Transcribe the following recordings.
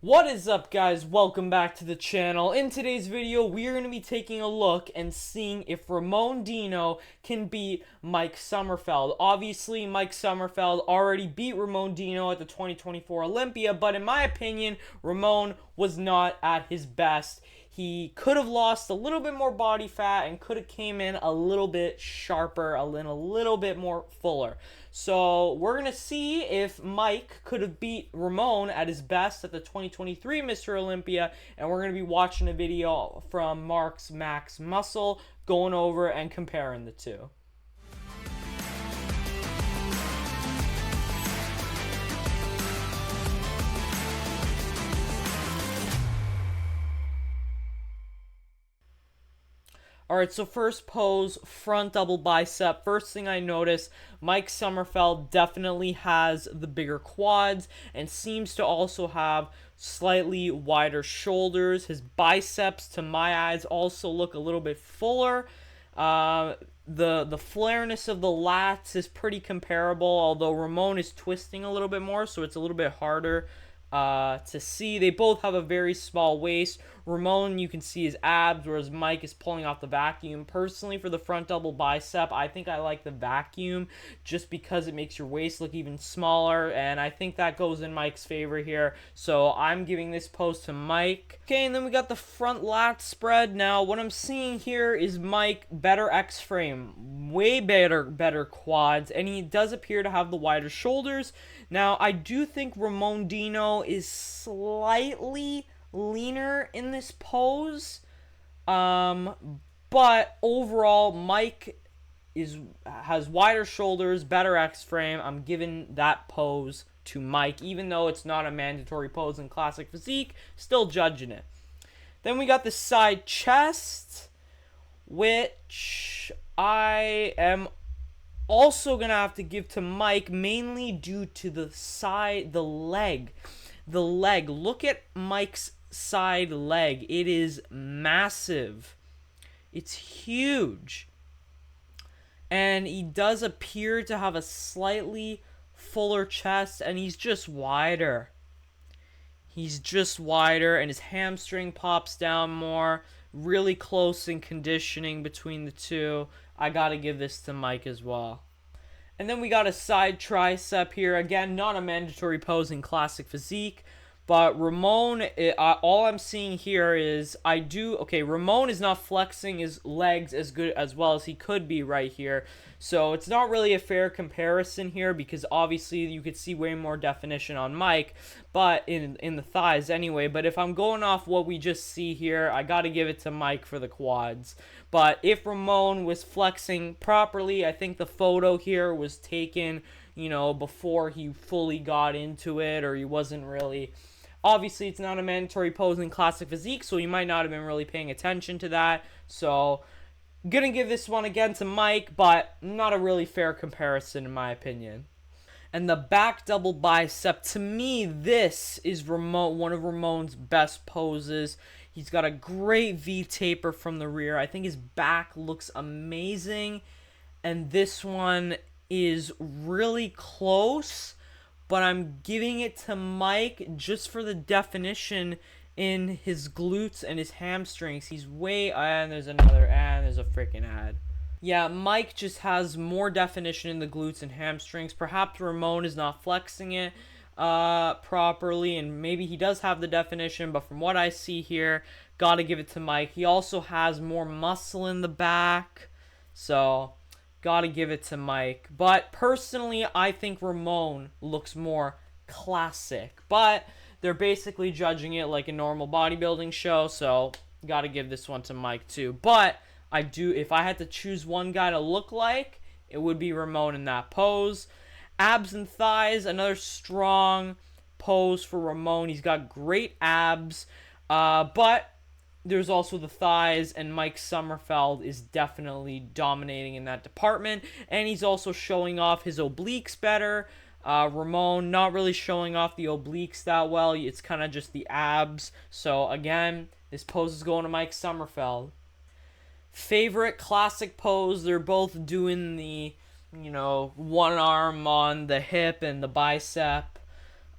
What is up, guys? Welcome back to the channel. In today's video, we are going to be taking a look and seeing if Ramon Dino can beat Mike Sommerfeld. Obviously, Mike Sommerfeld already beat Ramon Dino at the 2024 Olympia, but in my opinion, Ramon was not at his best. He could have lost a little bit more body fat and could have came in a little bit sharper, a little bit more fuller. So we're going to see if Mike could have beat Ramon at his best at the 2023 Mr. Olympia, and we're going to be watching a video from Mark's Max Muscle going over and comparing the two. Alright, so first pose, front double bicep. First thing I notice, Mike Sommerfeld definitely has the bigger quads and seems to also have slightly wider shoulders. His biceps, to my eyes, also look a little bit fuller. The flareness of the lats is pretty comparable, although Ramon is twisting a little bit more, so it's a little bit harder to see. They both have a very small waist. Ramon, you can see his abs, whereas Mike is pulling off the vacuum. Personally, for the front double bicep, I think I like the vacuum just because it makes your waist look even smaller, and I think that goes in Mike's favor here. So I'm giving this pose to Mike. Okay, and then we got the front lat spread. Now, what I'm seeing here is Mike, better X-frame, way better quads, and he does appear to have the wider shoulders. Now, I do think Ramon Dino is slightly leaner in this pose, but overall Mike has wider shoulders, better X-frame. I'm giving that pose to Mike, even though it's not a mandatory pose in classic physique, still judging it. Then we got the side chest, which I am also gonna have to give to Mike, mainly due to the leg. Look at Mike's side leg. It is massive. It's huge. And he does appear to have a slightly fuller chest, and he's just wider. And his hamstring pops down more. Really close in conditioning between the two. I gotta give this to Mike as well. And then we got a side tricep here. Again, not a mandatory pose in classic physique. But Ramon, all I'm seeing here is Ramon is not flexing his legs as good as well as he could be right here. So it's not really a fair comparison here because obviously you could see way more definition on Mike, but in the thighs anyway. But if I'm going off what we just see here, I got to give it to Mike for the quads. But if Ramon was flexing properly, I think the photo here was taken, before he fully got into it, or he wasn't really. Obviously, it's not a mandatory pose in classic physique, so you might not have been really paying attention to that. So, gonna give this one again to Mike, but not a really fair comparison in my opinion. And the back double bicep, to me, this is one of Ramon's best poses. He's got a great V taper from the rear. I think his back looks amazing. And this one is really close, but I'm giving it to Mike just for the definition in his glutes and his hamstrings. He's and there's a freaking ad. Yeah, Mike just has more definition in the glutes and hamstrings. Perhaps Ramon is not flexing it properly, and maybe he does have the definition, but from what I see here, gotta give it to Mike. He also has more muscle in the back, so gotta give it to Mike. But personally, I think Ramon looks more classic. But they're basically judging it like a normal bodybuilding show, so gotta give this one to Mike too. But if I had to choose one guy to look like, it would be Ramon in that pose. Abs and thighs, another strong pose for Ramon. He's got great abs, but there's also the thighs, and Mike Sommerfeld is definitely dominating in that department, and he's also showing off his obliques better. Ramon not really showing off the obliques that well. It's kind of just the abs. So again, this pose is going to Mike Sommerfeld. Favorite classic pose, they're both doing the, one arm on the hip and the bicep.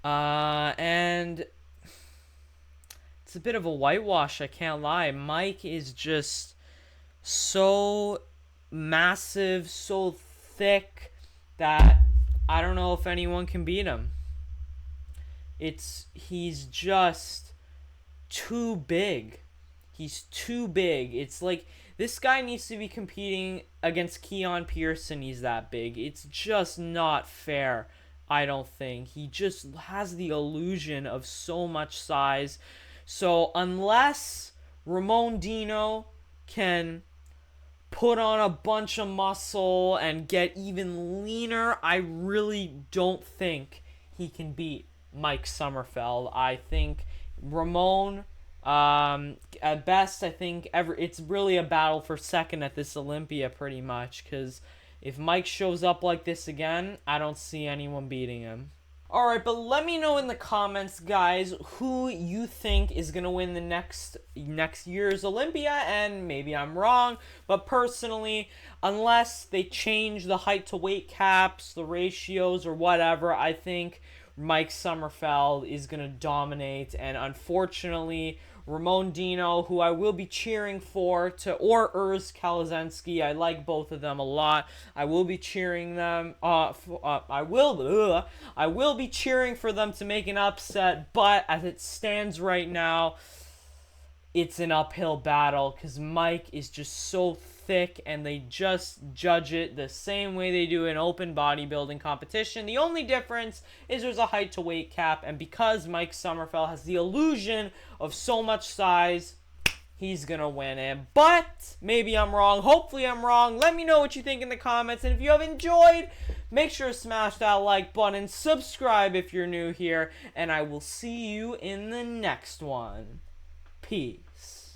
And it's a bit of a whitewash, I can't lie. Mike is just so massive, so thick that I don't know if anyone can beat him. He's just too big. He's too big. It's like this guy needs to be competing against Keon Pearson. He's that big. It's just not fair. I don't think. He just has the illusion of so much size. So unless Ramon Dino can put on a bunch of muscle and get even leaner, I really don't think he can beat Mike Sommerfeld. I think Ramon, at best, I think it's really a battle for second at this Olympia, pretty much, because if Mike shows up like this again, I don't see anyone beating him. Alright, but let me know in the comments, guys, who you think is going to win the next year's Olympia, and maybe I'm wrong, but personally, unless they change the height to weight caps, the ratios, or whatever, I think Mike Sommerfeld is going to dominate, and unfortunately, Ramon Dino, who I will be cheering for, or Urs Kalazensky. I like both of them a lot. I will be cheering them. I will be cheering for them to make an upset. But as it stands right now, it's an uphill battle because Mike is just so thick, and they just judge it the same way they do in open bodybuilding competition. The only difference is there's a height to weight cap, and because Mike Sommerfeld has the illusion of so much size, he's gonna win it. But maybe I'm wrong. Hopefully I'm wrong. Let me know what you think in the comments, and if you have enjoyed, make sure to smash that like button, subscribe if you're new here, and I will see you in the next one. Peace.